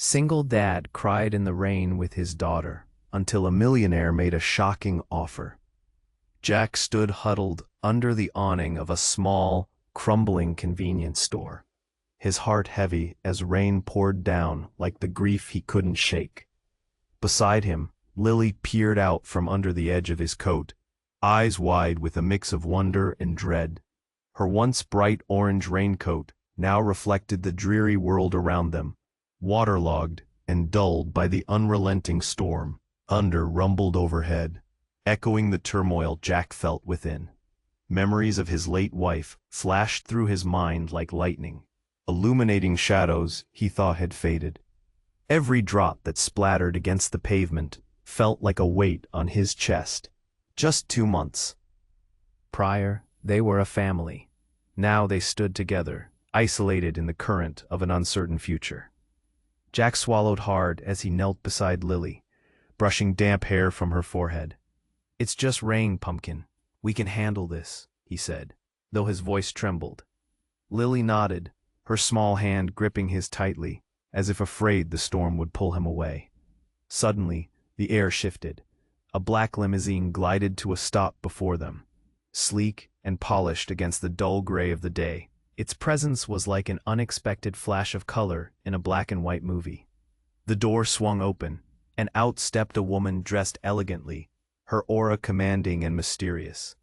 Single dad cried in the rain with his daughter until a millionaire made a shocking offer. Jack stood huddled under the awning of a small, crumbling convenience store, his heart heavy as rain poured down like the grief he couldn't shake. Beside him, Lily peered out from under the edge of his coat, eyes wide with a mix of wonder and dread. Her once bright orange raincoat now reflected the dreary world around them, waterlogged and dulled by the unrelenting storm. Thunder rumbled overhead, echoing the turmoil Jack felt within. Memories of his late wife flashed through his mind like lightning, illuminating shadows he thought had faded. Every drop that splattered against the pavement felt like a weight on his chest. Just 2 months prior, they were a family. Now they stood together, isolated in the current of an uncertain future. Jack swallowed hard as he knelt beside Lily, brushing damp hair from her forehead. "It's just rain, pumpkin. We can handle this," he said, though his voice trembled. Lily nodded, her small hand gripping his tightly, as if afraid the storm would pull him away. Suddenly, the air shifted. A black limousine glided to a stop before them, sleek and polished against the dull gray of the day. Its presence was like an unexpected flash of color in a black-and-white movie. The door swung open, and out stepped a woman dressed elegantly, her aura commanding and mysterious.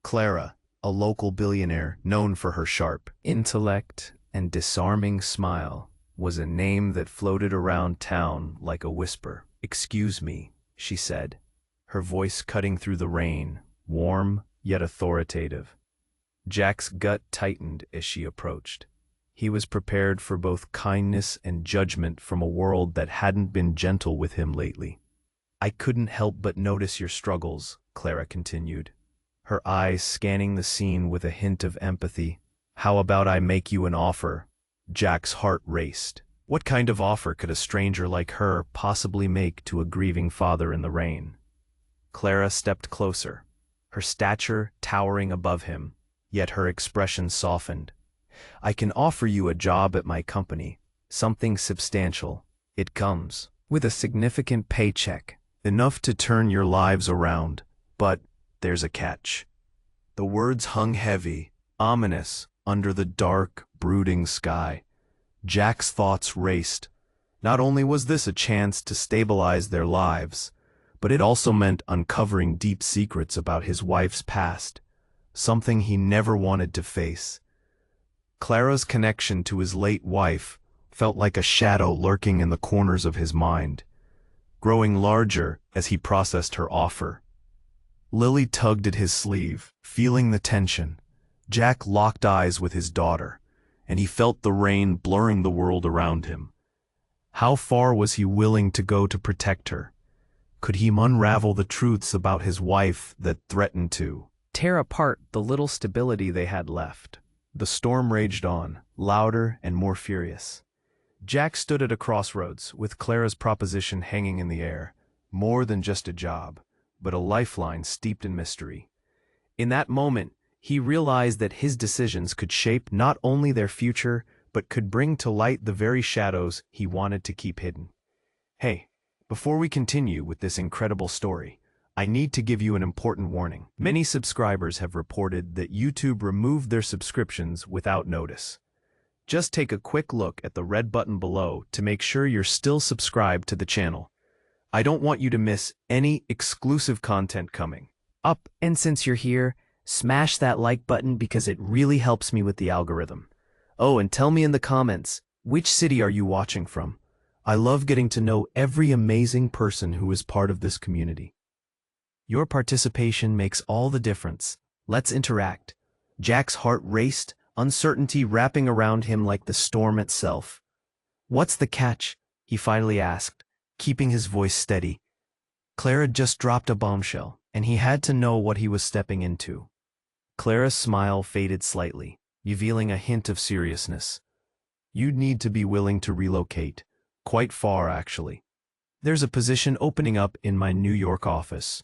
Clara, a local billionaire known for her sharp intellect and disarming smile, was a name that floated around town like a whisper. "Excuse me," she said, her voice cutting through the rain, warm yet authoritative. Jack's gut tightened as she approached. He was prepared for both kindness and judgment from a world that hadn't been gentle with him lately. "I couldn't help but notice your struggles," Clara continued, her eyes scanning the scene with a hint of empathy. "How about I make you an offer?" Jack's heart raced. What kind of offer could a stranger like her possibly make to a grieving father in the rain? Clara stepped closer, her stature towering above him, yet her expression softened. "I can offer you a job at my company, something substantial. It comes with a significant paycheck, enough to turn your lives around, but there's a catch." The words hung heavy, ominous, under the dark, brooding sky. Jack's thoughts raced. Not only was this a chance to stabilize their lives, but it also meant uncovering deep secrets about his wife's past, something he never wanted to face. Clara's connection to his late wife felt like a shadow lurking in the corners of his mind, growing larger as he processed her offer. Lily tugged at his sleeve, feeling the tension. Jack locked eyes with his daughter, and he felt the rain blurring the world around him. How far was he willing to go to protect her? Could he unravel the truths about his wife that threatened to tear apart the little stability they had left? The storm raged on, louder and more furious. Jack stood at a crossroads, with Clara's proposition hanging in the air. More than just a job, but a lifeline steeped in mystery. In that moment, he realized that his decisions could shape not only their future, but could bring to light the very shadows he wanted to keep hidden. Hey, before we continue with this incredible story, I need to give you an important warning. Many subscribers have reported that YouTube removed their subscriptions without notice. Just take a quick look at the red button below to make sure you're still subscribed to the channel. I don't want you to miss any exclusive content coming up. And since you're here, smash that like button because it really helps me with the algorithm. Oh, and tell me in the comments, which city are you watching from? I love getting to know every amazing person who is part of this community. Your participation makes all the difference. Let's interact. Jack's heart raced, uncertainty wrapping around him like the storm itself. "What's the catch?" he finally asked, keeping his voice steady. Clara just dropped a bombshell, and he had to know what he was stepping into. Clara's smile faded slightly, revealing a hint of seriousness. "You'd need to be willing to relocate. Quite far, actually. There's a position opening up in my New York office.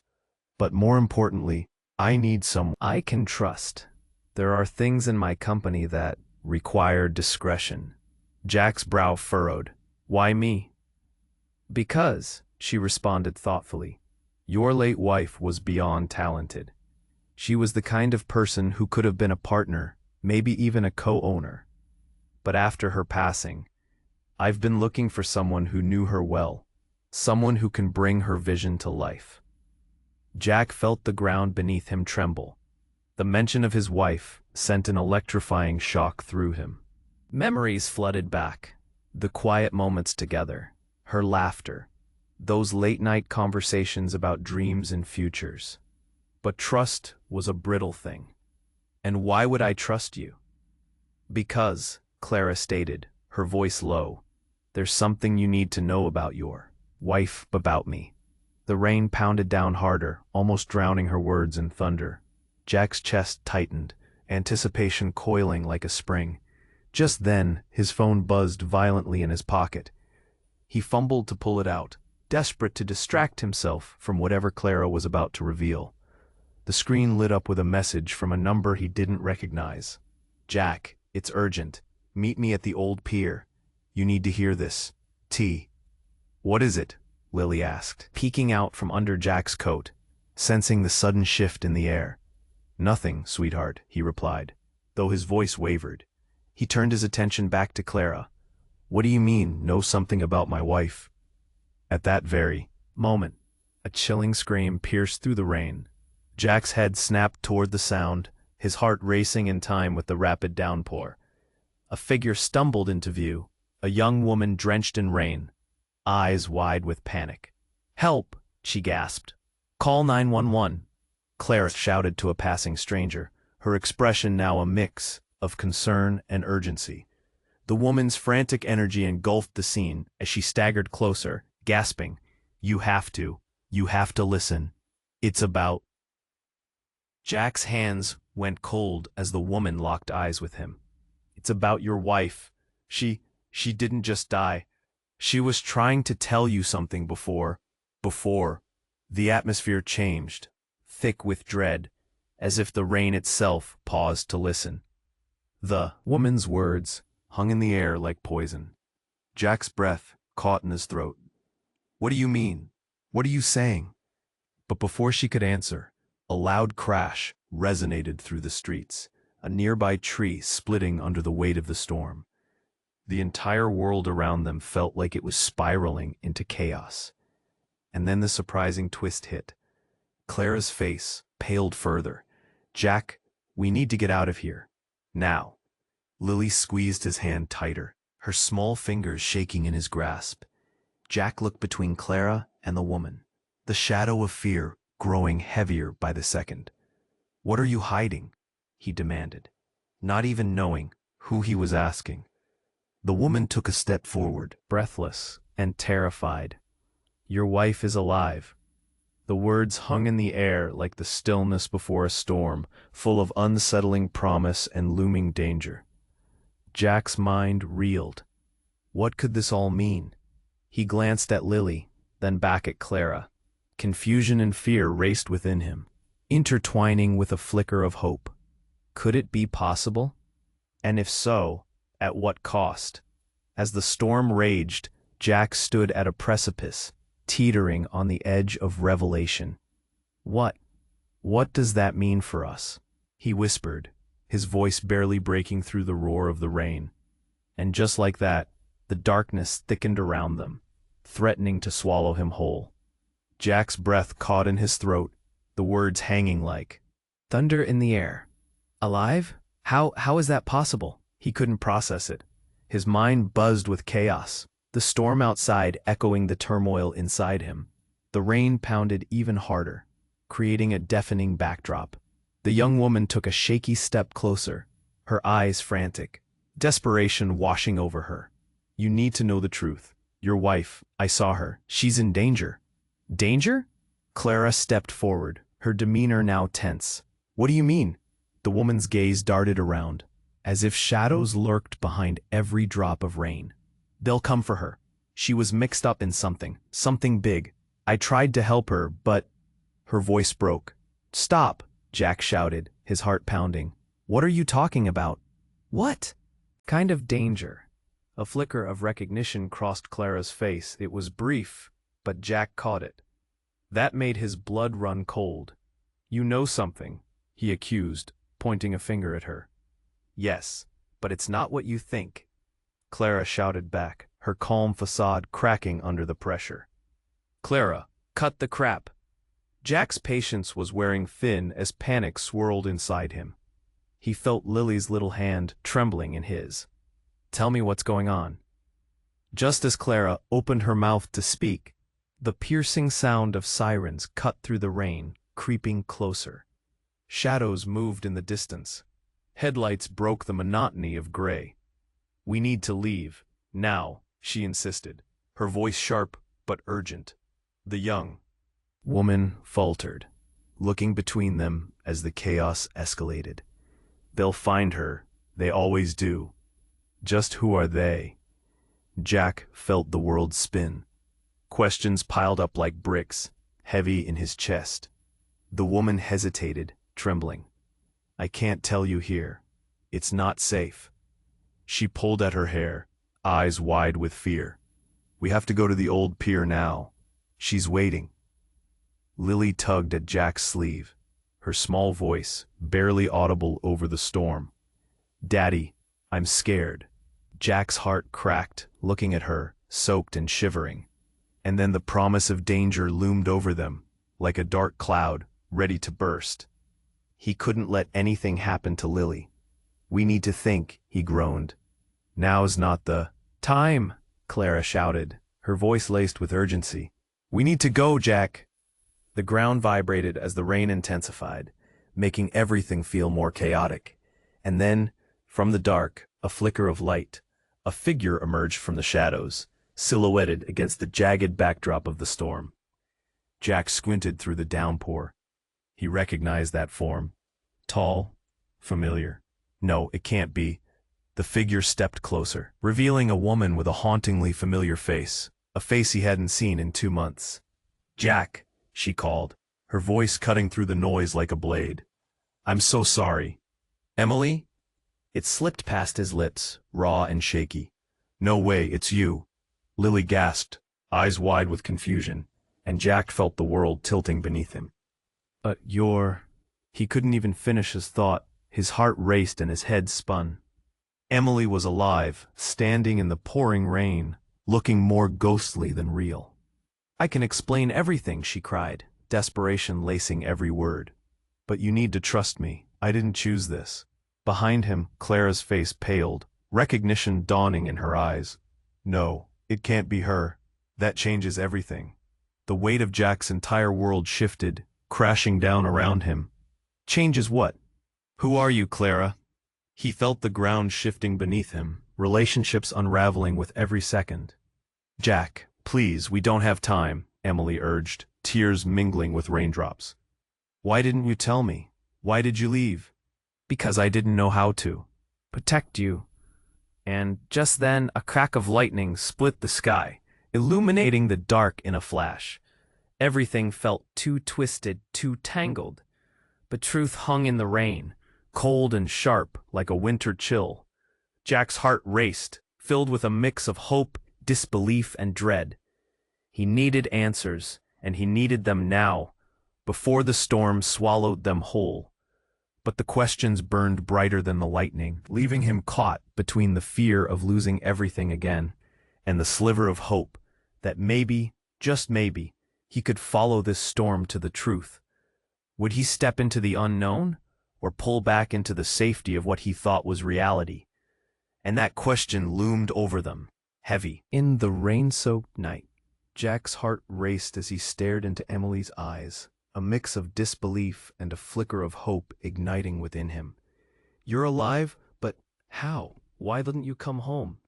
But more importantly, I need someone I can trust. There are things in my company that require discretion." Jack's brow furrowed. "Why me?" Because, she responded thoughtfully, your late wife was beyond talented. She was the kind of person who could have been a partner, maybe even a co-owner. But after her passing, I've been looking for someone who knew her well, someone who can bring her vision to life. Jack felt the ground beneath him tremble. The mention of his wife sent an electrifying shock through him. Memories flooded back, the quiet moments together, her laughter, those late-night conversations about dreams and futures. But trust was a brittle thing. And why would I trust you? Because, Clara stated, her voice low, there's something you need to know about your wife, about me. The rain pounded down harder, almost drowning her words in thunder. Jack's chest tightened, anticipation coiling like a spring. Just then, his phone buzzed violently in his pocket. He fumbled to pull it out, desperate to distract himself from whatever Clara was about to reveal. The screen lit up with a message from a number he didn't recognize. Jack, it's urgent. Meet me at the old pier. You need to hear this. T. What is it? Lily asked, peeking out from under Jack's coat, sensing the sudden shift in the air. Nothing, sweetheart, he replied, though his voice wavered. He turned his attention back to Clara. What do you mean, know something about my wife? At that very moment, a chilling scream pierced through the rain. Jack's head snapped toward the sound, his heart racing in time with the rapid downpour. A figure stumbled into view, a young woman drenched in rain, eyes wide with panic. Help, she gasped. Call 911. Clara shouted to a passing stranger, her expression now a mix of concern and urgency. The woman's frantic energy engulfed the scene as she staggered closer, gasping, You have to listen. It's about... Jack's hands went cold as the woman locked eyes with him. It's about your wife. She didn't just die. She was trying to tell you something before. The atmosphere changed, thick with dread, as if the rain itself paused to listen. The woman's words hung in the air like poison. Jack's breath caught in his throat. What do you mean? What are you saying? But before she could answer, a loud crash resonated through the streets, a nearby tree splitting under the weight of the storm. The entire world around them felt like it was spiraling into chaos. And then the surprising twist hit. Clara's face paled further. Jack, we need to get out of here. Now. Lily squeezed his hand tighter, her small fingers shaking in his grasp. Jack looked between Clara and the woman, the shadow of fear growing heavier by the second. What are you hiding? He demanded, not even knowing who he was asking. The woman took a step forward, breathless and terrified. Your wife is alive. The words hung in the air like the stillness before a storm, full of unsettling promise and looming danger. Jack's mind reeled. What could this all mean? He glanced at Lily, then back at Clara. Confusion and fear raced within him, intertwining with a flicker of hope. Could it be possible? And if so, at what cost? As the storm raged, Jack stood at a precipice, teetering on the edge of revelation. What does that mean for us? He whispered, his voice barely breaking through the roar of the rain. And just like that, the darkness thickened around them, threatening to swallow him whole. Jack's breath caught in his throat, the words hanging like thunder in the air. Alive? How is that possible? He couldn't process it. His mind buzzed with chaos, the storm outside echoing the turmoil inside him. The rain pounded even harder, creating a deafening backdrop. The young woman took a shaky step closer, her eyes frantic, desperation washing over her. You need to know the truth. Your wife, I saw her. She's in danger. Danger? Clara stepped forward, her demeanor now tense. What do you mean? The woman's gaze darted around, as if shadows lurked behind every drop of rain. They'll come for her. She was mixed up in something big. I tried to help her, but... Her voice broke. Stop, Jack shouted, his heart pounding. What are you talking about? What kind of danger? A flicker of recognition crossed Clara's face. It was brief, but Jack caught it. That made his blood run cold. "You know something," he accused, pointing a finger at her. "Yes, but it's not what you think," Clara shouted back, her calm facade cracking under the pressure. "Clara, cut the crap." Jack's patience was wearing thin as panic swirled inside him. He felt Lily's little hand trembling in his. "Tell me what's going on." Just as Clara opened her mouth to speak, the piercing sound of sirens cut through the rain, creeping closer. Shadows moved in the distance. Headlights broke the monotony of gray. "We need to leave, now," she insisted, her voice sharp but urgent. The young woman faltered, looking between them as the chaos escalated. "They'll find her, they always do. Just who are they?" Jack felt the world spin. Questions piled up like bricks, heavy in his chest. The woman hesitated, trembling. "I can't tell you here. It's not safe." She pulled at her hair, eyes wide with fear. "We have to go to the old pier now. She's waiting." Lily tugged at Jack's sleeve, her small voice barely audible over the storm. "Daddy, I'm scared." Jack's heart cracked, looking at her, soaked and shivering. And then the promise of danger loomed over them, like a dark cloud, ready to burst. He couldn't let anything happen to Lily. "We need to think," he groaned. "Now's not the time," Clara shouted, her voice laced with urgency. "We need to go, Jack." The ground vibrated as the rain intensified, making everything feel more chaotic. And then, from the dark, a flicker of light. A figure emerged from the shadows, silhouetted against the jagged backdrop of the storm. Jack squinted through the downpour. He recognized that form. Tall, familiar. No, it can't be. The figure stepped closer, revealing a woman with a hauntingly familiar face, a face he hadn't seen in 2 months. "Jack," she called, her voice cutting through the noise like a blade. "I'm so sorry." "Emily?" It slipped past his lips, raw and shaky. "No way, it's you." Lily gasped, eyes wide with confusion, and Jack felt the world tilting beneath him. "But you're—" He couldn't even finish his thought. His heart raced and his head spun. Emily was alive, standing in the pouring rain, looking more ghostly than real. "I can explain everything," she cried, desperation lacing every word. "But you need to trust me. I didn't choose this." Behind him, Clara's face paled, recognition dawning in her eyes. "No, it can't be her. That changes everything." The weight of Jack's entire world shifted, crashing down around him. "Changes what? Who are you, Clara?" He felt the ground shifting beneath him, relationships unraveling with every second. "Jack, please, we don't have time," Emily urged, tears mingling with raindrops. "Why didn't you tell me? Why did you leave?" "Because I didn't know how to. Protect you." And just then a crack of lightning split the sky, illuminating the dark in a flash. Everything felt too twisted, too tangled. But truth hung in the rain, cold and sharp like a winter chill. Jack's heart raced, filled with a mix of hope, disbelief, and dread. He needed answers, and he needed them now, before the storm swallowed them whole. But the questions burned brighter than the lightning, leaving him caught between the fear of losing everything again and the sliver of hope that maybe, just maybe, he could follow this storm to the truth. Would he step into the unknown, or pull back into the safety of what he thought was reality? And that question loomed over them, heavy. In the rain-soaked night, Jack's heart raced as he stared into Emily's eyes, a mix of disbelief and a flicker of hope igniting within him. "You're alive? But how? Why didn't you come home?"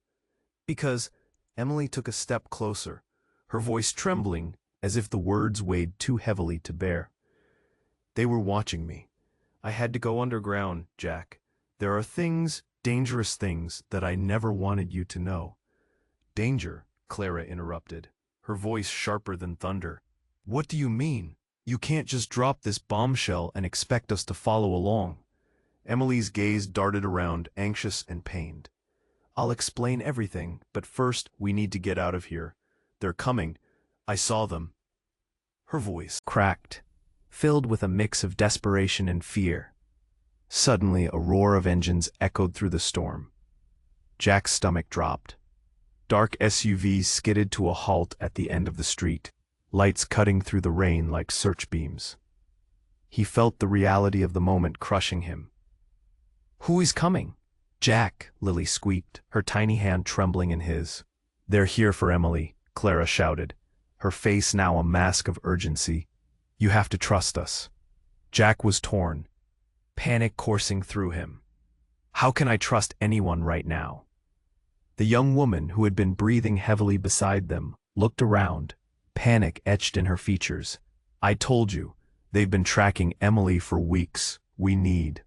"Because—" Emily took a step closer, her voice trembling as if the words weighed too heavily to bear. "They were watching me. I had to go underground, Jack. There are things, dangerous things, that I never wanted you to know." "Danger?" Clara interrupted, her voice sharper than thunder. "What do you mean? You can't just drop this bombshell and expect us to follow along." Emily's gaze darted around, anxious and pained. I'll explain everything, but first we need to get out of here. They're coming. I saw them. Her voice cracked, filled with a mix of desperation and fear. Suddenly, a roar of engines echoed through the storm. Jack's stomach dropped. Dark SUVs skidded to a halt at the end of the street, lights cutting through the rain like search beams. He felt the reality of the moment crushing him. "Who is coming?" "Jack," Lily squeaked, her tiny hand trembling in his. "They're here for Emily," Clara shouted, her face now a mask of urgency. "You have to trust us." Jack was torn, panic coursing through him. How can I trust anyone right now? The young woman, who had been breathing heavily beside them, looked around, panic etched in her features. "I told you, they've been tracking Emily for weeks. We need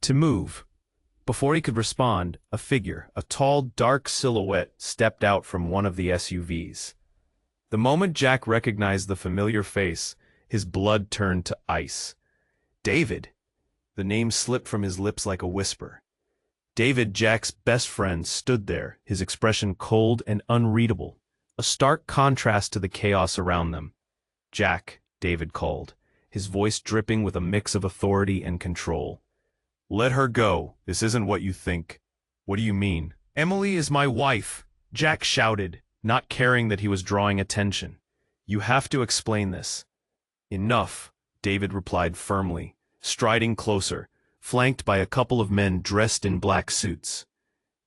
to move." Before he could respond, a figure, a tall, dark silhouette, stepped out from one of the SUVs. The moment Jack recognized the familiar face, his blood turned to ice. David! The name slipped from his lips like a whisper. David, Jack's best friend, stood there, his expression cold and unreadable, a stark contrast to the chaos around them. "Jack," David called, his voice dripping with a mix of authority and control. "Let her go. This isn't what you think." "What do you mean?" "Emily is my wife," Jack shouted, not caring that he was drawing attention. "You have to explain this." "Enough," David replied firmly, striding closer, flanked by a couple of men dressed in black suits.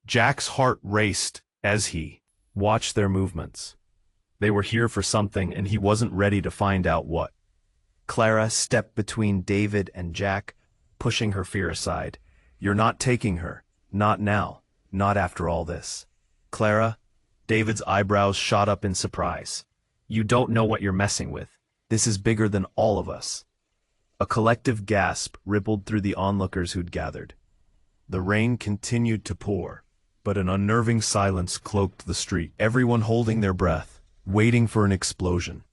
Jack's heart raced as he watched their movements. They were here for something, and he wasn't ready to find out what. Clara stepped between David and Jack, pushing her fear aside. "You're not taking her. Not now. Not after all this." "Clara," David's eyebrows shot up in surprise. "You don't know what you're messing with. This is bigger than all of us." A collective gasp rippled through the onlookers who'd gathered. The rain continued to pour, but an unnerving silence cloaked the street, everyone holding their breath, waiting for an explosion.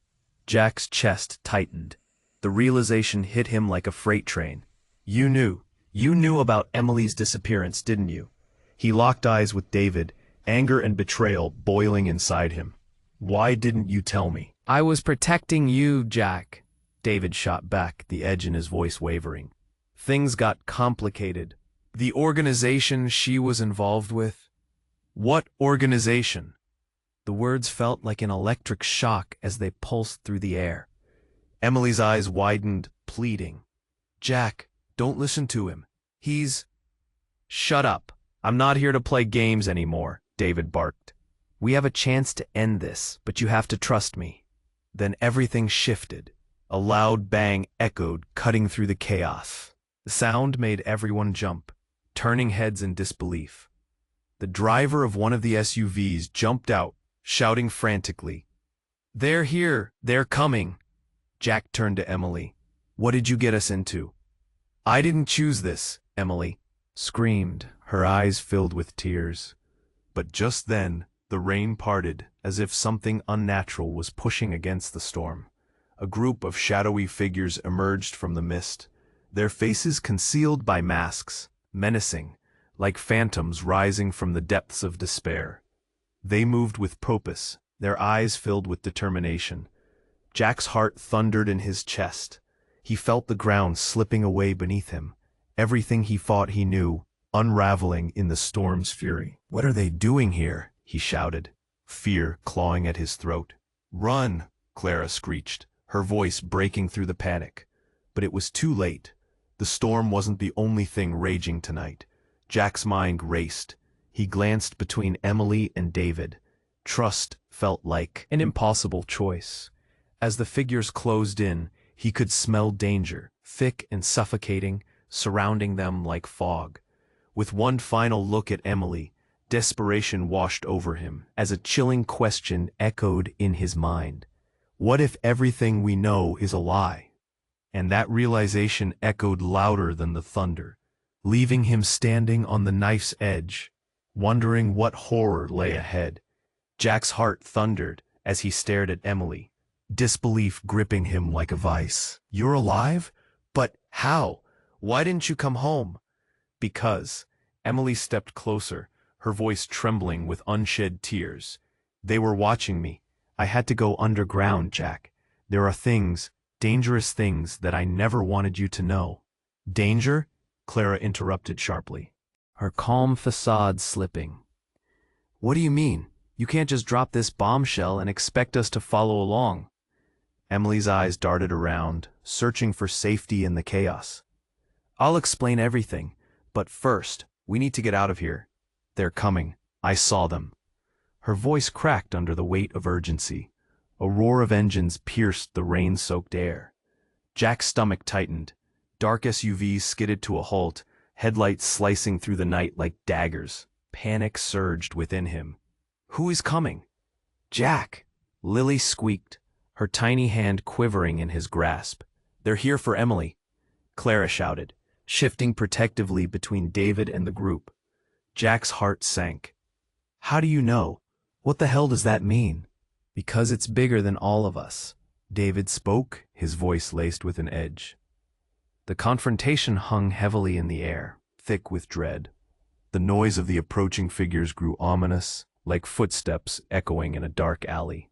Jack's chest tightened. The realization hit him like a freight train. You knew about Emily's disappearance, didn't you?" He locked eyes with David, anger and betrayal boiling inside him. "Why didn't you tell me?" "I was protecting you, Jack," David shot back, the edge in his voice wavering. "Things got complicated. The organization she was involved with." "What organization?" The words felt like an electric shock as they pulsed through the air. Emily's eyes widened, pleading. "Jack, don't listen to him. He's—" "Shut up. I'm not here to play games anymore," David barked. "We have a chance to end this, but you have to trust me." Then everything shifted. A loud bang echoed, cutting through the chaos. The sound made everyone jump, turning heads in disbelief. The driver of one of the SUVs jumped out, shouting frantically, "They're here! They're coming!" Jack turned to Emily. "What did you get us into?" "I didn't choose this," Emily screamed, her eyes filled with tears. But just then, the rain parted, as if something unnatural was pushing against the storm. A group of shadowy figures emerged from the mist, their faces concealed by masks, menacing, like phantoms rising from the depths of despair. They moved with purpose, their eyes filled with determination. Jack's heart thundered in his chest. He felt the ground slipping away beneath him, everything he thought he knew, unraveling in the storm's fury. "What are they doing here?" he shouted, fear clawing at his throat. "Run!" Clara screeched, her voice breaking through the panic. But it was too late. The storm wasn't the only thing raging tonight. Jack's mind raced. He glanced between Emily and David. Trust felt like an impossible choice. As the figures closed in, he could smell danger, thick and suffocating, surrounding them like fog. With one final look at Emily, desperation washed over him as a chilling question echoed in his mind. What if everything we know is a lie? And that realization echoed louder than the thunder, leaving him standing on the knife's edge, wondering what horror lay ahead. Jack's heart thundered as he stared at Emily, disbelief gripping him like a vice. "You're alive? But how? Why didn't you come home?" "Because." Emily stepped closer, her voice trembling with unshed tears. "They were watching me. I had to go underground, Jack. There are things, dangerous things, that I never wanted you to know." "Danger?" Clara interrupted sharply, her calm facade slipping. "What do you mean? You can't just drop this bombshell and expect us to follow along." Emily's eyes darted around, searching for safety in the chaos. "I'll explain everything, but first, we need to get out of here. They're coming. I saw them." Her voice cracked under the weight of urgency. A roar of engines pierced the rain-soaked air. Jack's stomach tightened. Dark SUVs skidded to a halt, headlights slicing through the night like daggers. Panic surged within him. "Who is coming?" "Jack!" Lily squeaked, her tiny hand quivering in his grasp. "They're here for Emily," Clara shouted, shifting protectively between David and the group. Jack's heart sank. "How do you know? What the hell does that mean?" "Because it's bigger than all of us," David spoke, his voice laced with an edge. The confrontation hung heavily in the air, thick with dread. The noise of the approaching figures grew ominous, like footsteps echoing in a dark alley.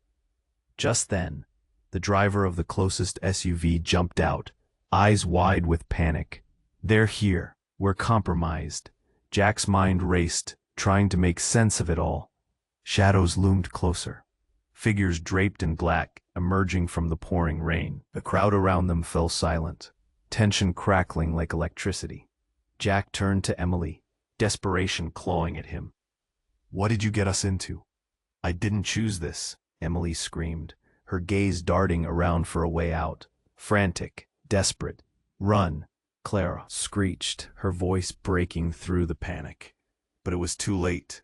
Just then, the driver of the closest SUV jumped out, eyes wide with panic. "They're here. We're compromised." Jack's mind raced, trying to make sense of it all. Shadows loomed closer, figures draped in black emerging from the pouring rain. The crowd around them fell silent, tension crackling like electricity. Jack turned to Emily, desperation clawing at him. "What did you get us into?" "I didn't choose this," Emily screamed, her gaze darting around for a way out. Frantic, desperate. "Run," Clara screeched, her voice breaking through the panic. But it was too late.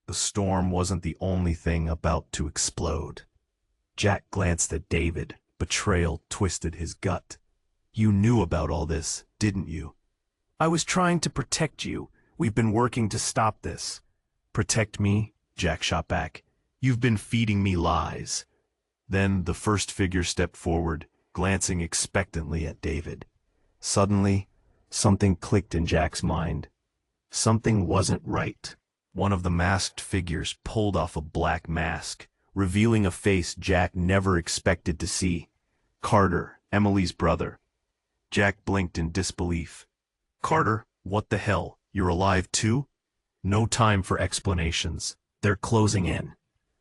The storm wasn't the only thing about to explode. Jack glanced at David. Betrayal twisted his gut. "You knew about all this, didn't you?" "I was trying to protect you. We've been working to stop this." "Protect me?" Jack shot back. "You've been feeding me lies." Then the first figure stepped forward, glancing expectantly at David. Suddenly, something clicked in Jack's mind. Something wasn't right. One of the masked figures pulled off a black mask, revealing a face Jack never expected to see. Carter, Emily's brother. Jack blinked in disbelief. "Carter, what the hell? You're alive too?" "No time for explanations. They're closing in."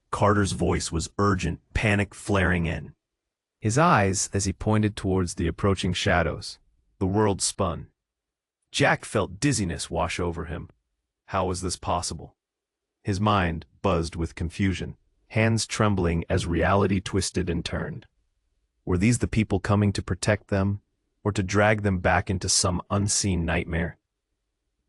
Carter's voice was urgent, panic flaring in. His eyes, as he pointed towards the approaching shadows. The world spun. Jack felt dizziness wash over him. How was this possible? His mind buzzed with confusion, hands trembling as reality twisted and turned. Were these the people coming to protect them, or to drag them back into some unseen nightmare?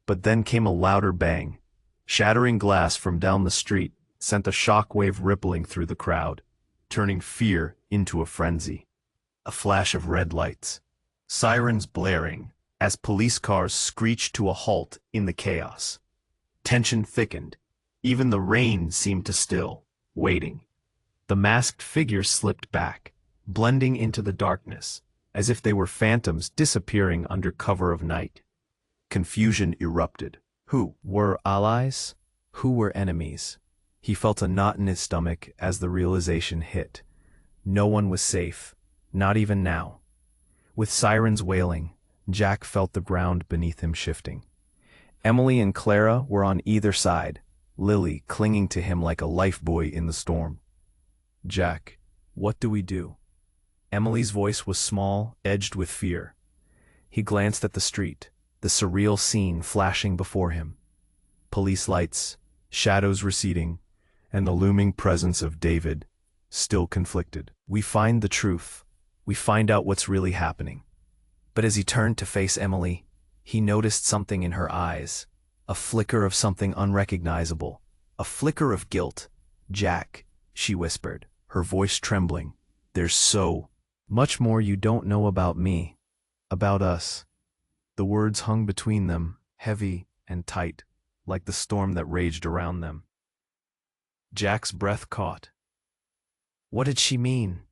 But then came a louder bang. Shattering glass from down the street sent a shockwave rippling through the crowd, turning fear into a frenzy. A flash of red lights, sirens blaring, as police cars screeched to a halt in the chaos. Tension thickened. Even the rain seemed to still, waiting. The masked figures slipped back, blending into the darkness, as if they were phantoms disappearing under cover of night. Confusion erupted. Who were allies? Who were enemies? He felt a knot in his stomach as the realization hit. No one was safe, not even now. With sirens wailing, Jack felt the ground beneath him shifting. Emily and Clara were on either side, Lily clinging to him like a lifebuoy in the storm. "Jack, what do we do?" Emily's voice was small, edged with fear. He glanced at the street, the surreal scene flashing before him. Police lights, shadows receding, and the looming presence of David, still conflicted. "We find the truth. We find out what's really happening." But as he turned to face Emily, he noticed something in her eyes, a flicker of something unrecognizable, a flicker of guilt. "Jack," she whispered, her voice trembling, "there's so much more you don't know about me, about us." The words hung between them, heavy and tight, like the storm that raged around them. Jack's breath caught. What did she mean?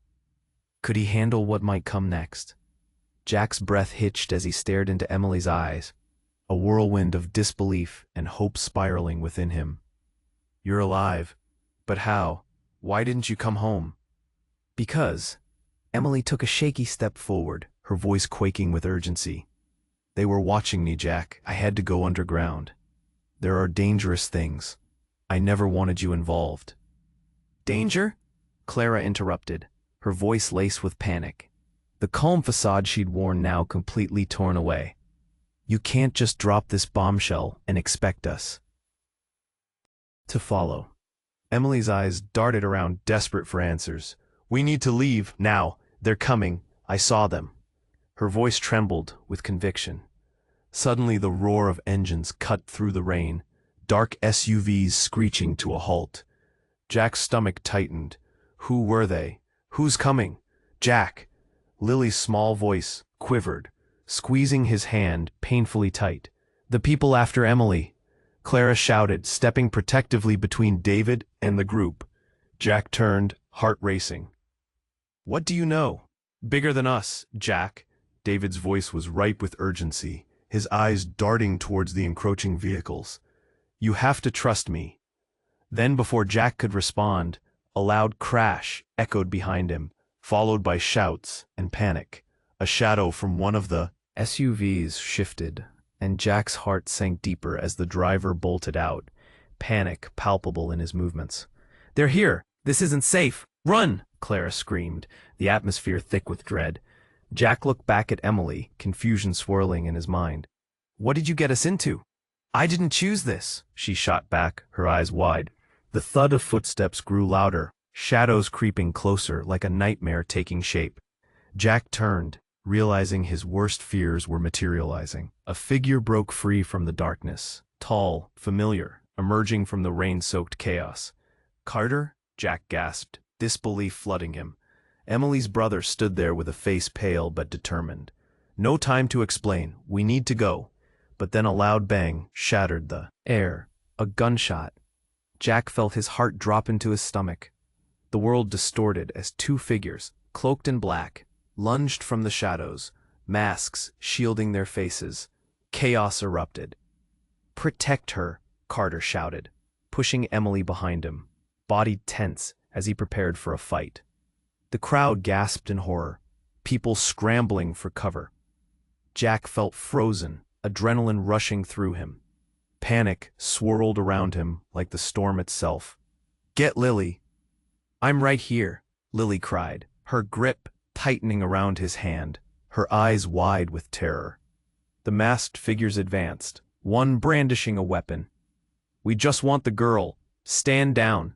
Could he handle what might come next? Jack's breath hitched as he stared into Emily's eyes, a whirlwind of disbelief and hope spiraling within him. You're alive. But how? Why didn't you come home? Because. Emily took a shaky step forward, her voice quaking with urgency. They were watching me, Jack. I had to go underground. There are dangerous things. I never wanted you involved. Danger? Clara interrupted, her voice laced with panic. The calm facade she'd worn now completely torn away. You can't just drop this bombshell and expect us to follow. Emily's eyes darted around, desperate for answers. We need to leave, now. They're coming. I saw them. Her voice trembled with conviction. Suddenly the roar of engines cut through the rain, dark SUVs screeching to a halt. Jack's stomach tightened. Who were they? Who's coming? Jack! Lily's small voice quivered, squeezing his hand painfully tight. The people after Emily, Clara shouted, stepping protectively between David and the group. Jack turned, heart racing. What do you know? Bigger than us, Jack. David's voice was ripe with urgency, his eyes darting towards the encroaching vehicles. You have to trust me. Then, before Jack could respond, a loud crash echoed behind him, followed by shouts and panic. A shadow from one of the SUVs shifted, and Jack's heart sank deeper as the driver bolted out, panic palpable in his movements. They're here! This isn't safe! Run! Clara screamed, the atmosphere thick with dread. Jack looked back at Emily, confusion swirling in his mind. What did you get us into? I didn't choose this, she shot back, her eyes wide. The thud of footsteps grew louder, shadows creeping closer like a nightmare taking shape. Jack turned, realizing his worst fears were materializing. A figure broke free from the darkness, tall, familiar, emerging from the rain-soaked chaos. Carter? Jack gasped, disbelief flooding him. Emily's brother stood there with a face pale but determined. No time to explain, we need to go. But then a loud bang shattered the air, a gunshot. Jack felt his heart drop into his stomach. The world distorted as two figures, cloaked in black, lunged from the shadows, masks shielding their faces. Chaos erupted. Protect her, Carter shouted, pushing Emily behind him, body tense as he prepared for a fight. The crowd gasped in horror, people scrambling for cover. Jack felt frozen, adrenaline rushing through him. Panic swirled around him like the storm itself. Get Lily! I'm right here, Lily cried, her grip tightening around his hand, her eyes wide with terror. The masked figures advanced, one brandishing a weapon. We just want the girl. Stand down.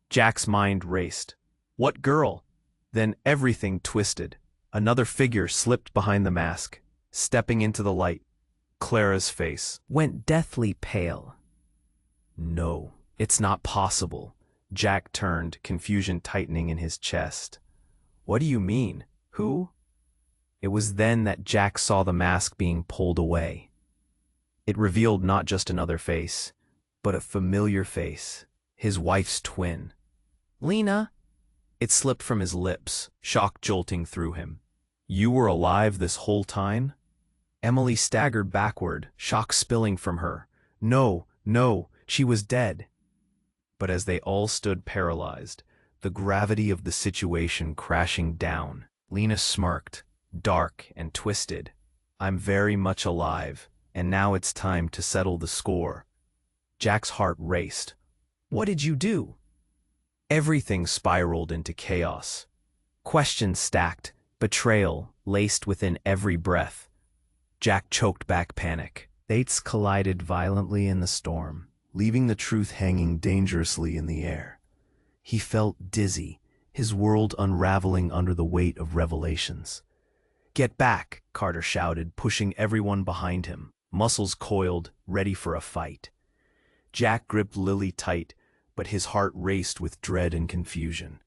Jack's mind raced. What girl? Then everything twisted. Another figure slipped behind the mask, stepping into the light. Clara's face went deathly pale. No, it's not possible. Jack turned, confusion tightening in his chest. What do you mean? Who? It was then that Jack saw the mask being pulled away. It revealed not just another face, but a familiar face, his wife's twin. Lena? It slipped from his lips, shock jolting through him. You were alive this whole time? Emily staggered backward, shock spilling from her. No, she was dead. But as they all stood paralyzed, the gravity of the situation crashing down, Lena smirked, dark and twisted. I'm very much alive, and now it's time to settle the score. Jack's heart raced. What did you do? Everything spiraled into chaos. Questions stacked, betrayal laced within every breath. Jack choked back panic. Fates collided violently in the storm, leaving the truth hanging dangerously in the air. He felt dizzy, his world unraveling under the weight of revelations. Get back, Carter shouted, pushing everyone behind him, muscles coiled, ready for a fight. Jack gripped Lily tight, but his heart raced with dread and confusion.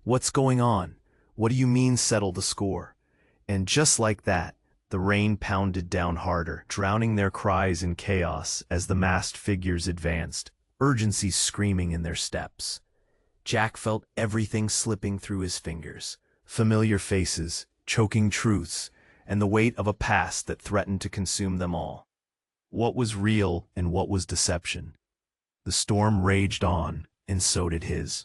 What's going on? What do you mean settle the score? And just like that, the rain pounded down harder, drowning their cries in chaos as the masked figures advanced, urgency screaming in their steps. Jack felt everything slipping through his fingers, familiar faces, choking truths, and the weight of a past that threatened to consume them all. What was real and what was deception? The storm raged on, and so did his.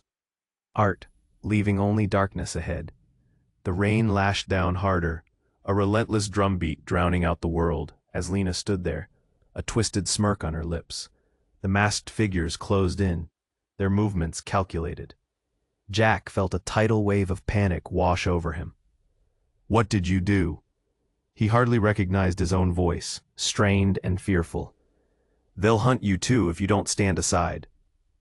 Art, leaving only darkness ahead. The rain lashed down harder, a relentless drumbeat drowning out the world, as Lena stood there, a twisted smirk on her lips. The masked figures closed in, their movements calculated. Jack felt a tidal wave of panic wash over him. "What did you do?" He hardly recognized his own voice, strained and fearful. "They'll hunt you too if you don't stand aside."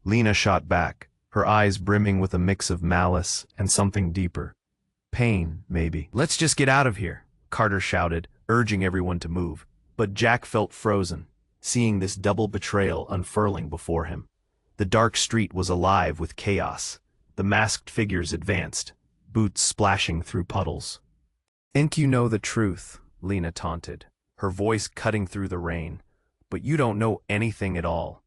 Lena shot back, her eyes brimming with a mix of malice and something deeper. Pain, maybe. "Let's just get out of here," Carter shouted, urging everyone to move. But Jack felt frozen, seeing this double betrayal unfurling before him. The dark street was alive with chaos. The masked figures advanced, boots splashing through puddles. "Think you know the truth," Lena taunted, her voice cutting through the rain. "But you don't know anything at all."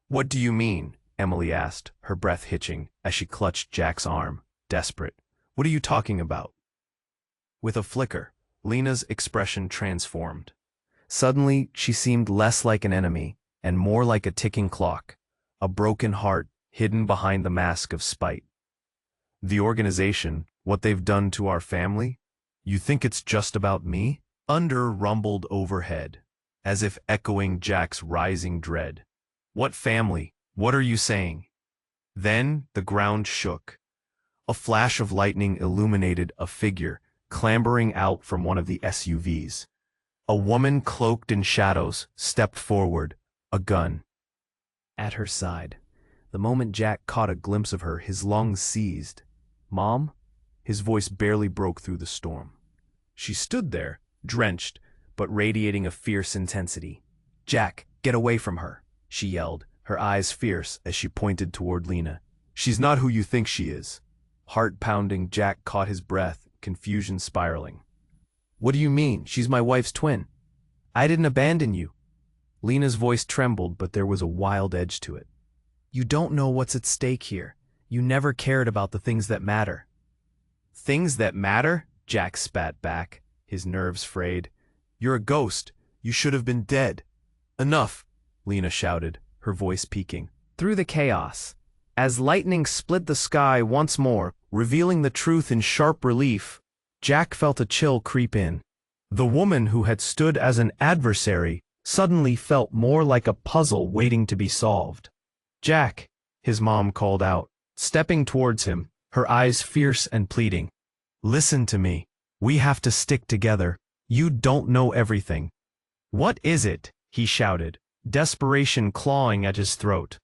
"What do you mean?" Emily asked, her breath hitching, as she clutched Jack's arm, desperate. "What are you talking about?" With a flicker, Lena's expression transformed. Suddenly, she seemed less like an enemy, and more like a ticking clock, a broken heart hidden behind the mask of spite. "The organization, what they've done to our family? You think it's just about me?" Thunder rumbled overhead, as if echoing Jack's rising dread. "What family? What are you saying?" Then the ground shook. A flash of lightning illuminated a figure clambering out from one of the SUVs. A woman cloaked in shadows stepped forward, a gun at her side. The moment Jack caught a glimpse of her, his lungs seized. "Mom?" His voice barely broke through the storm. She stood there, drenched, but radiating a fierce intensity. "Jack, get away from her," she yelled, her eyes fierce as she pointed toward Lena. "She's not who you think she is." Heart pounding, Jack caught his breath, confusion spiraling. "What do you mean? She's my wife's twin. I didn't abandon you." Lena's voice trembled, but there was a wild edge to it. "You don't know what's at stake here. You never cared about the things that matter." "Things that matter?" Jack spat back, his nerves frayed. "You're a ghost. You should have been dead." "Enough," Lena shouted, her voice peaking. Through the chaos, as lightning split the sky once more, revealing the truth in sharp relief, Jack felt a chill creep in. The woman who had stood as an adversary suddenly felt more like a puzzle waiting to be solved. "Jack," his mom called out, stepping towards him, her eyes fierce and pleading. "Listen to me. We have to stick together. You don't know everything." "What is it?" he shouted, desperation clawing at his throat.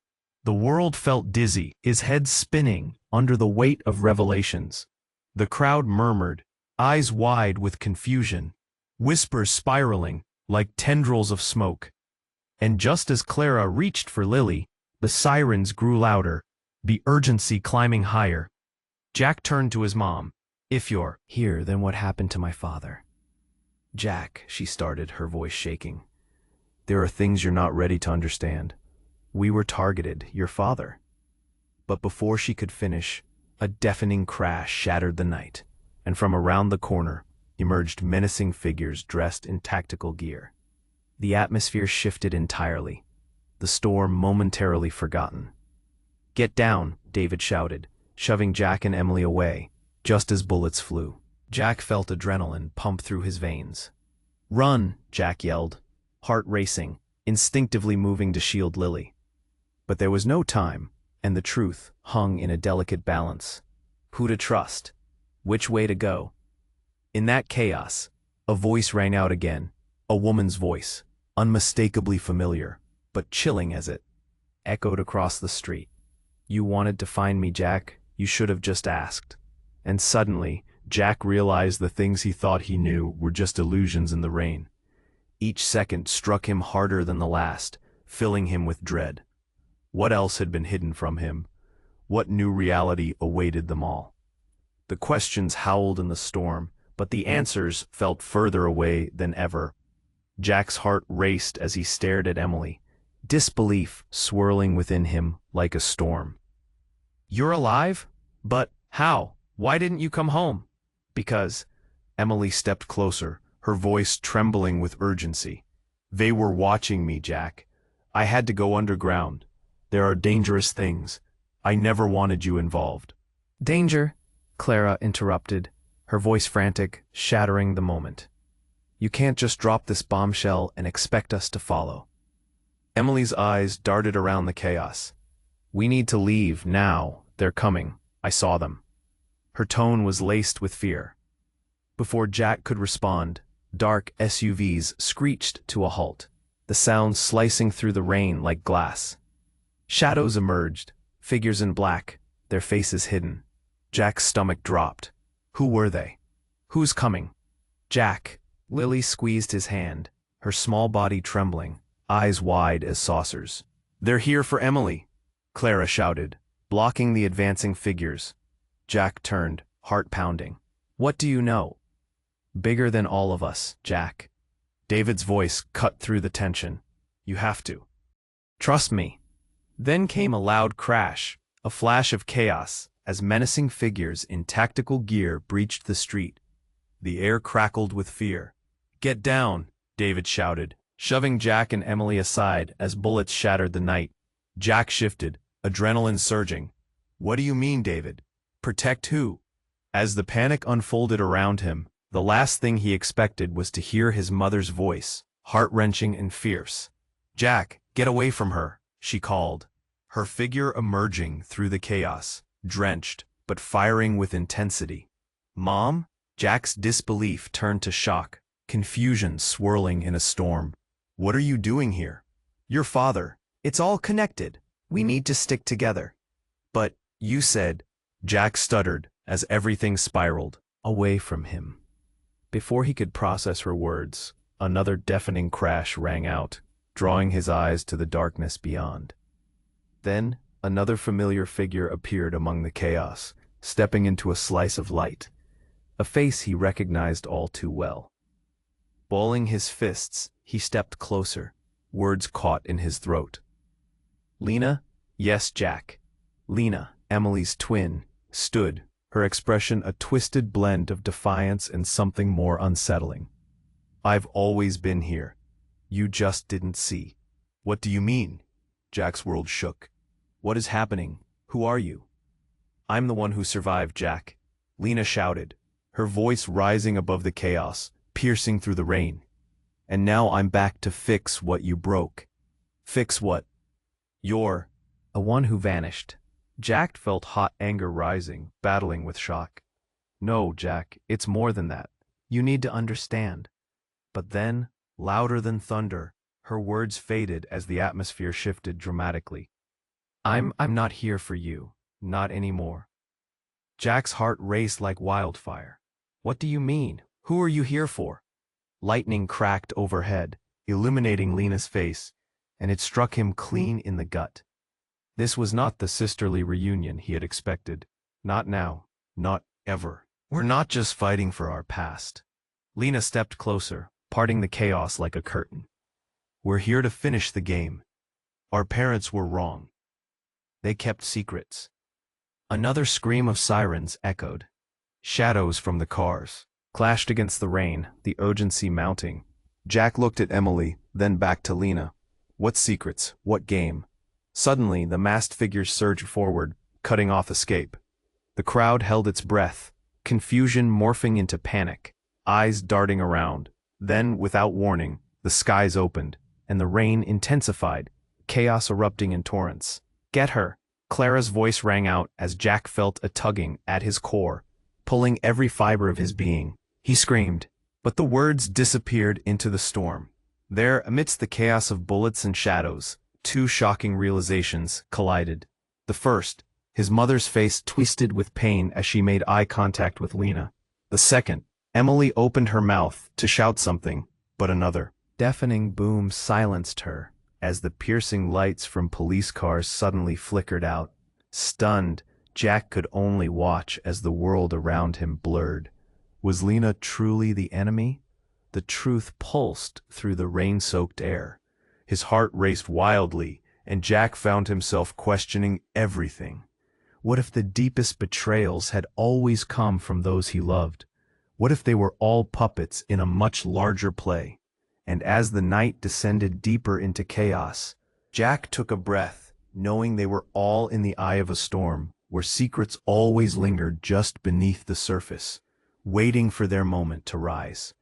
The world felt dizzy, his head spinning under the weight of revelations. The crowd murmured, eyes wide with confusion, whispers spiraling like tendrils of smoke. And just as Clara reached for Lily, the sirens grew louder, the urgency climbing higher. Jack turned to his mom. "If you're here, then what happened to my father?" "Jack," she started, her voice shaking. "There are things you're not ready to understand. We were targeted, your father." But before she could finish, a deafening crash shattered the night, and from around the corner emerged menacing figures dressed in tactical gear. The atmosphere shifted entirely, the storm momentarily forgotten. "Get down," David shouted, shoving Jack and Emily away, just as bullets flew. Jack felt adrenaline pump through his veins. "Run," Jack yelled, heart racing, instinctively moving to shield Lily. But there was no time, and the truth hung in a delicate balance. Who to trust? Which way to go? In that chaos, a voice rang out again, a woman's voice, unmistakably familiar, but chilling as it echoed across the street. "You wanted to find me, Jack. You should have just asked." And suddenly, Jack realized the things he thought he knew were just illusions in the rain. Each second struck him harder than the last, filling him with dread. What else had been hidden from him? What new reality awaited them all? The questions howled in the storm, but the answers felt further away than ever. Jack's heart raced as he stared at Emily, disbelief swirling within him like a storm. "You're alive? But how? Why didn't you come home?" "Because," Emily stepped closer, her voice trembling with urgency. "They were watching me, Jack. I had to go underground. There are dangerous things. I never wanted you involved." "Danger," Clara interrupted, her voice frantic, shattering the moment. "You can't just drop this bombshell and expect us to follow." Emily's eyes darted around the chaos. "We need to leave, now. They're coming. I saw them." Her tone was laced with fear. Before Jack could respond, dark SUVs screeched to a halt, the sound slicing through the rain like glass. Shadows emerged, figures in black, their faces hidden. Jack's stomach dropped. Who were they? "Who's coming?" "Jack." Lily squeezed his hand, her small body trembling, eyes wide as saucers. "They're here for Emily," Clara shouted, blocking the advancing figures. Jack turned, heart pounding. "What do you know?" "Bigger than all of us, Jack." David's voice cut through the tension. "You have to. Trust me." Then came a loud crash, a flash of chaos, as menacing figures in tactical gear breached the street. The air crackled with fear. "Get down," David shouted, shoving Jack and Emily aside as bullets shattered the night. Jack shifted, adrenaline surging. "What do you mean, David? Protect who?" As the panic unfolded around him, the last thing he expected was to hear his mother's voice, heart-wrenching and fierce. "Jack, get away from her," she called, her figure emerging through the chaos, drenched, but firing with intensity. "Mom?" Jack's disbelief turned to shock, confusion swirling in a storm. "What are you doing here?" "Your father. It's all connected. We need to stick together." "But, you said—" Jack stuttered as everything spiraled away from him. Before he could process her words, another deafening crash rang out, drawing his eyes to the darkness beyond. Then, another familiar figure appeared among the chaos, stepping into a slice of light. A face he recognized all too well. Balling his fists, he stepped closer, words caught in his throat. "Lena?" "Yes, Jack." Lena, Emily's twin, stood, her expression a twisted blend of defiance and something more unsettling. "I've always been here. You just didn't see." "What do you mean?" Jack's world shook. "What is happening? Who are you?" "I'm the one who survived, Jack," Lena shouted, her voice rising above the chaos, piercing through the rain. "And now I'm back to fix what you broke." "Fix what?" "You're a one who vanished." Jack felt hot anger rising, battling with shock. "No, Jack, it's more than that. You need to understand." But then, louder than thunder, her words faded as the atmosphere shifted dramatically. I'm not here for you. Not anymore." Jack's heart raced like wildfire. "What do you mean? Who are you here for?" Lightning cracked overhead, illuminating Lena's face, and it struck him clean in the gut. This was not the sisterly reunion he had expected. Not now. Not ever. "We're not just fighting for our past." Lena stepped closer, parting the chaos like a curtain. "We're here to finish the game. Our parents were wrong. They kept secrets." Another scream of sirens echoed. Shadows from the cars clashed against the rain, the urgency mounting. Jack looked at Emily, then back to Lena. What secrets? What game? Suddenly, the masked figures surged forward, cutting off escape. The crowd held its breath, confusion morphing into panic, eyes darting around. Then, without warning, the skies opened, and the rain intensified, chaos erupting in torrents. "Get her!" Clara's voice rang out as Jack felt a tugging at his core, pulling every fiber of his being. He screamed, but the words disappeared into the storm. There, amidst the chaos of bullets and shadows, two shocking realizations collided. The first, his mother's face twisted with pain as she made eye contact with Lena. The second, Emily opened her mouth to shout something, but another deafening boom silenced her as the piercing lights from police cars suddenly flickered out. Stunned, Jack could only watch as the world around him blurred. Was Lena truly the enemy? The truth pulsed through the rain-soaked air. His heart raced wildly, and Jack found himself questioning everything. What if the deepest betrayals had always come from those he loved? What if they were all puppets in a much larger play? And as the night descended deeper into chaos, Jack took a breath, knowing they were all in the eye of a storm, where secrets always lingered just beneath the surface, waiting for their moment to rise.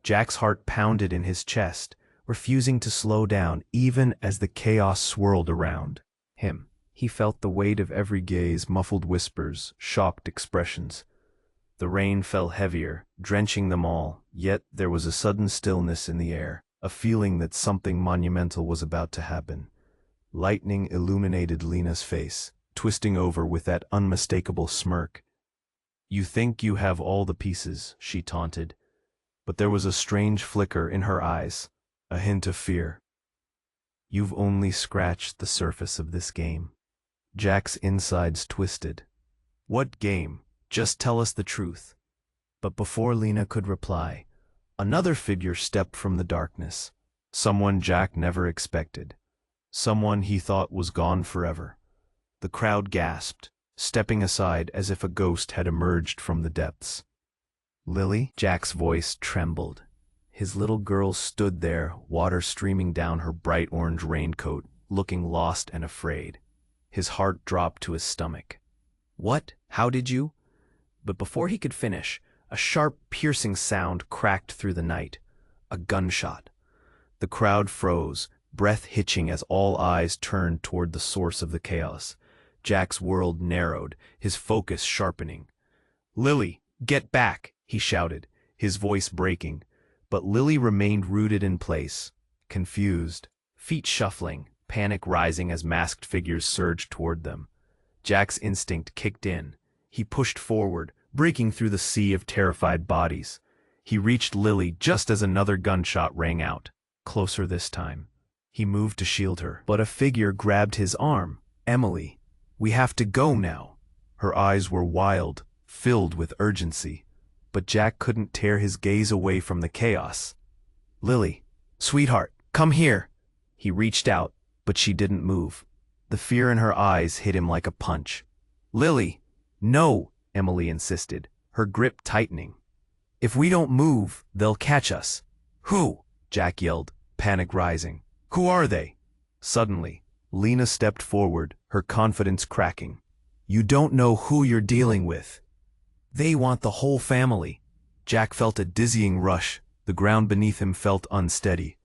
Jack's heart pounded in his chest, refusing to slow down even as the chaos swirled around him. He felt the weight of every gaze, muffled whispers, shocked expressions. The rain fell heavier, drenching them all, yet there was a sudden stillness in the air, a feeling that something monumental was about to happen. Lightning illuminated Lena's face, twisting over with that unmistakable smirk. "You think you have all the pieces," she taunted, but there was a strange flicker in her eyes, a hint of fear. "You've only scratched the surface of this game." Jack's insides twisted. "What game? Just tell us the truth." But before Lena could reply, another figure stepped from the darkness, someone Jack never expected, someone he thought was gone forever. The crowd gasped, stepping aside as if a ghost had emerged from the depths. "Lily?" Jack's voice trembled. His little girl stood there, water streaming down her bright orange raincoat, looking lost and afraid. His heart dropped to his stomach. "What? How did you—" But before he could finish, a sharp, piercing sound cracked through the night. A gunshot. The crowd froze, breath hitching as all eyes turned toward the source of the chaos. Jack's world narrowed, his focus sharpening. "Lily, get back!" he shouted, his voice breaking. But Lily remained rooted in place, confused, feet shuffling, panic rising as masked figures surged toward them. Jack's instinct kicked in. He pushed forward, breaking through the sea of terrified bodies. He reached Lily just as another gunshot rang out, closer this time. He moved to shield her, but a figure grabbed his arm. "Emily, we have to go now." Her eyes were wild, filled with urgency, but Jack couldn't tear his gaze away from the chaos. "Lily, sweetheart, come here." He reached out, but she didn't move. The fear in her eyes hit him like a punch. "Lily, no," Emily insisted, her grip tightening. "If we don't move, they'll catch us." "Who?" Jack yelled, panic rising. "Who are they?" Suddenly, Lena stepped forward, her confidence cracking. "You don't know who you're dealing with. They want the whole family." Jack felt a dizzying rush. The ground beneath him felt unsteady.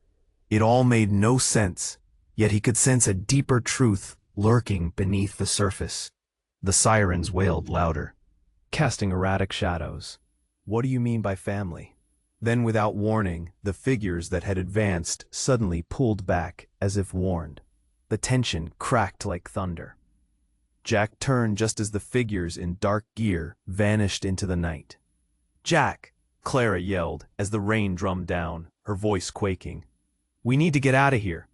It all made no sense, yet he could sense a deeper truth lurking beneath the surface. The sirens wailed louder, casting erratic shadows. "What do you mean by family?" Then, without warning, the figures that had advanced suddenly pulled back as if warned. The tension cracked like thunder. Jack turned just as the figures in dark gear vanished into the night. "Jack!" Clara yelled as the rain drummed down, her voice quaking. "We need to get out of here."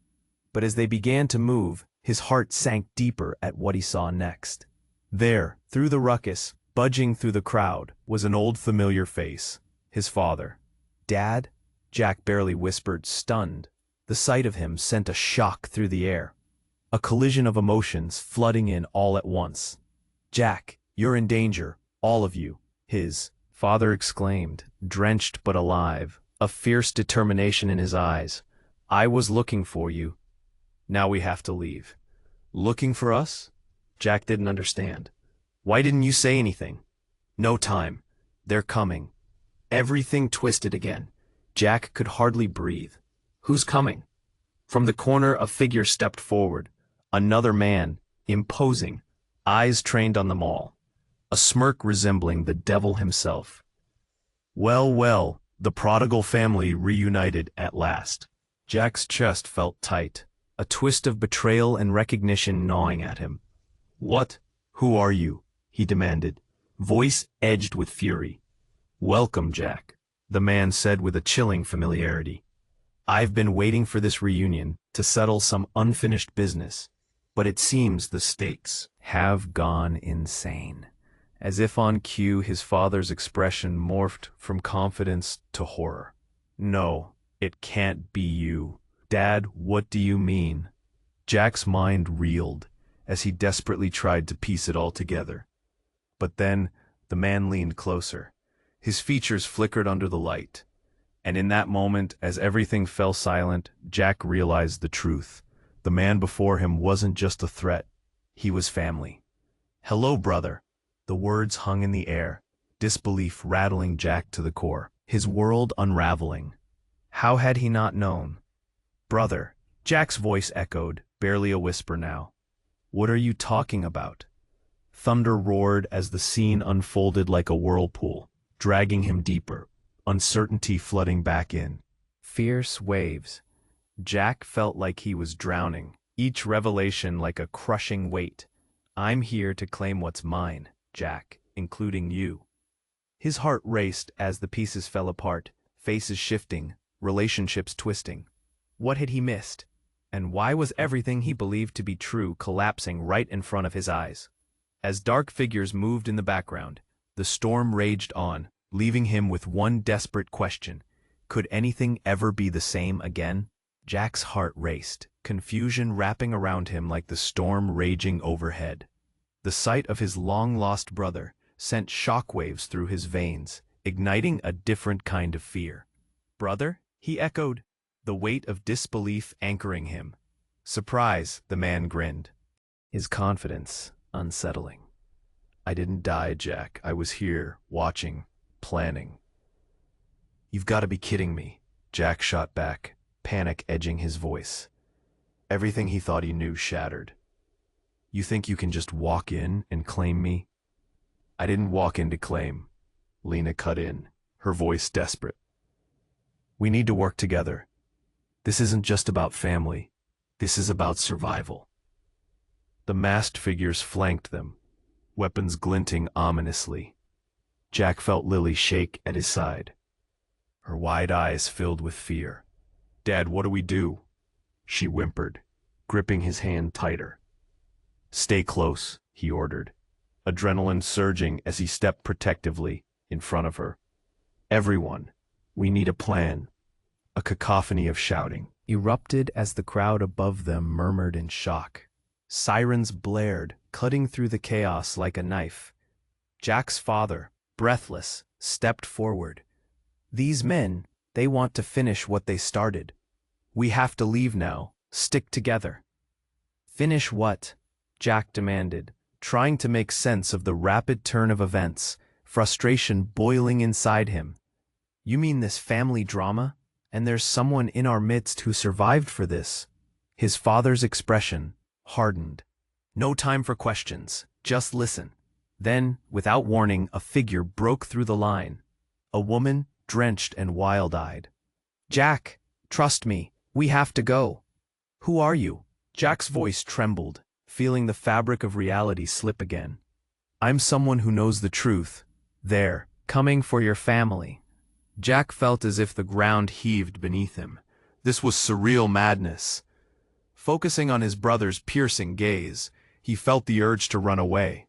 But as they began to move, his heart sank deeper at what he saw next. There, through the ruckus, budging through the crowd, was an old familiar face, his father. "Dad?" Jack barely whispered, stunned. The sight of him sent a shock through the air. A collision of emotions flooding in all at once. "Jack, you're in danger, all of you," his father exclaimed, drenched but alive, a fierce determination in his eyes. "I was looking for you. Now we have to leave." "Looking for us?" Jack didn't understand. "Why didn't you say anything?" "No time. They're coming." Everything twisted again. Jack could hardly breathe. "Who's coming?" From the corner a figure stepped forward. Another man, imposing, eyes trained on them all. A smirk resembling the devil himself. Well, well, the prodigal family reunited at last. Jack's chest felt tight, a twist of betrayal and recognition gnawing at him. "What? Who are you?" he demanded, voice edged with fury. "Welcome, Jack," the man said with a chilling familiarity. "I've been waiting for this reunion to settle some unfinished business, but it seems the stakes have gone insane." As if on cue, his father's expression morphed from confidence to horror. "No, it can't be you. Dad, what do you mean?" Jack's mind reeled as he desperately tried to piece it all together. But then the man leaned closer. His features flickered under the light. And in that moment, as everything fell silent, Jack realized the truth. The man before him wasn't just a threat. He was family. "Hello, brother." The words hung in the air, disbelief rattling Jack to the core, his world unraveling. How had he not known? "Brother," Jack's voice echoed, barely a whisper now. "What are you talking about?" Thunder roared as the scene unfolded like a whirlpool, dragging him deeper, uncertainty flooding back in. Fierce waves. Jack felt like he was drowning, each revelation like a crushing weight. "I'm here to claim what's mine, Jack, including you." His heart raced as the pieces fell apart, faces shifting, relationships twisting. What had he missed? And why was everything he believed to be true collapsing right in front of his eyes? As dark figures moved in the background, the storm raged on, leaving him with one desperate question. Could anything ever be the same again? Jack's heart raced, confusion wrapping around him like the storm raging overhead. The sight of his long-lost brother sent shockwaves through his veins, igniting a different kind of fear. "Brother?" he echoed, the weight of disbelief anchoring him. "Surprise," the man grinned, his confidence unsettling. "I didn't die, Jack. I was here, watching, planning." "You've got to be kidding me," Jack shot back, panic edging his voice. Everything he thought he knew shattered. "You think you can just walk in and claim me?" "I didn't walk in to claim," Lena cut in, her voice desperate. "We need to work together. This isn't just about family. This is about survival." The masked figures flanked them, weapons glinting ominously. Jack felt Lily shake at his side. Her wide eyes filled with fear. "Dad, what do we do?" she whimpered, gripping his hand tighter. "Stay close," he ordered, adrenaline surging as he stepped protectively in front of her. "Everyone, we need a plan." A cacophony of shouting erupted as the crowd above them murmured in shock. Sirens blared, cutting through the chaos like a knife. Jack's father, breathless, stepped forward. "These men, they want to finish what they started. We have to leave now. Stick together." "Finish what?" Jack demanded, trying to make sense of the rapid turn of events, frustration boiling inside him. "You mean this family drama? And there's someone in our midst who survived for this?" His father's expression hardened. "No time for questions. Just listen." Then, without warning, a figure broke through the line. A woman, drenched and wild-eyed. "Jack, trust me. We have to go." "Who are you?" Jack's voice trembled, feeling the fabric of reality slip again. "I'm someone who knows the truth. There, coming for your family." Jack felt as if the ground heaved beneath him. This was surreal madness. Focusing on his brother's piercing gaze, he felt the urge to run away.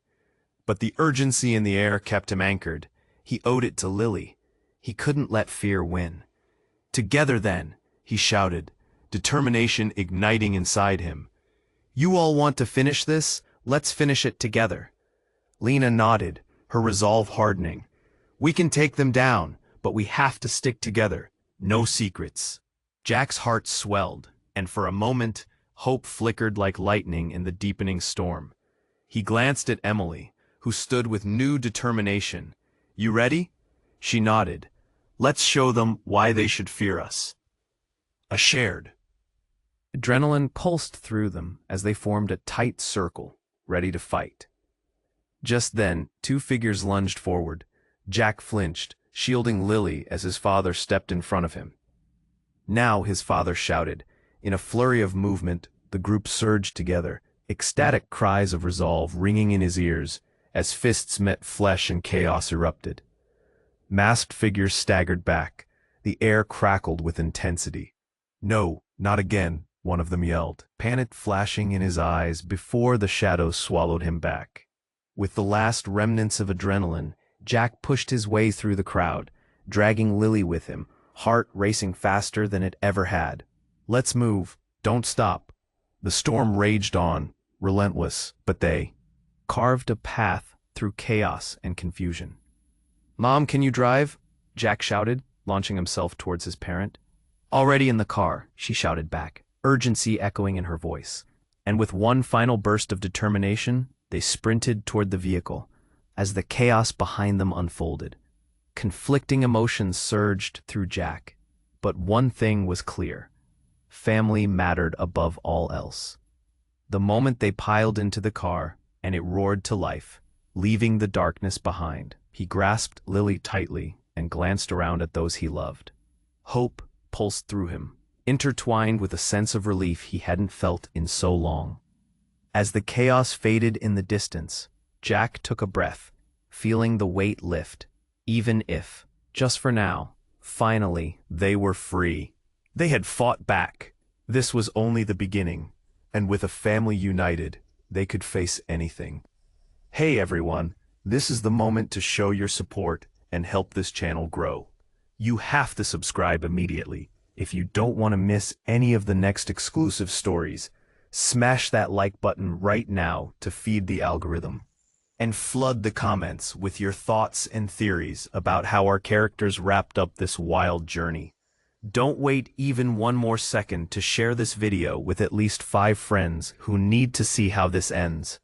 But the urgency in the air kept him anchored. He owed it to Lily. He couldn't let fear win. "Together then," he shouted, determination igniting inside him. "You all want to finish this? Let's finish it together." Lena nodded, her resolve hardening. "We can take them down, but we have to stick together. No secrets." Jack's heart swelled, and for a moment, hope flickered like lightning in the deepening storm. He glanced at Emily, who stood with new determination. "You ready?" She nodded. "Let's show them why they should fear us." A shared adrenaline pulsed through them as they formed a tight circle, ready to fight. Just then, two figures lunged forward. Jack flinched, shielding Lily as his father stepped in front of him. "Now," his father shouted. In a flurry of movement, the group surged together, ecstatic cries of resolve ringing in his ears as fists met flesh and chaos erupted. Masked figures staggered back. The air crackled with intensity. "No, not again," one of them yelled, panic flashing in his eyes before the shadows swallowed him back. With the last remnants of adrenaline, Jack pushed his way through the crowd, dragging Lily with him, heart racing faster than it ever had. "Let's move. Don't stop." The storm raged on, relentless, but they carved a path through chaos and confusion. "Mom, can you drive?" Jack shouted, launching himself towards his parent. "Already in the car," she shouted back. urgency echoing in her voice. And with one final burst of determination, they sprinted toward the vehicle. As the chaos behind them unfolded, conflicting emotions surged through Jack. But one thing was clear: family mattered above all else. The moment they piled into the car, and it roared to life, leaving the darkness behind, he grasped Lily tightly and glanced around at those he loved. Hope pulsed through him, intertwined with a sense of relief he hadn't felt in so long. As the chaos faded in the distance, Jack took a breath, feeling the weight lift, even if, just for now, finally, they were free. They had fought back. This was only the beginning, and with a family united, they could face anything. Hey everyone, this is the moment to show your support and help this channel grow. You have to subscribe immediately. If you don't want to miss any of the next exclusive stories, smash that like button right now to feed the algorithm. And flood the comments with your thoughts and theories about how our characters wrapped up this wild journey. Don't wait even one more second to share this video with at least 5 friends who need to see how this ends.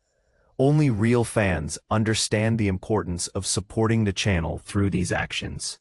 Only real fans understand the importance of supporting the channel through these actions.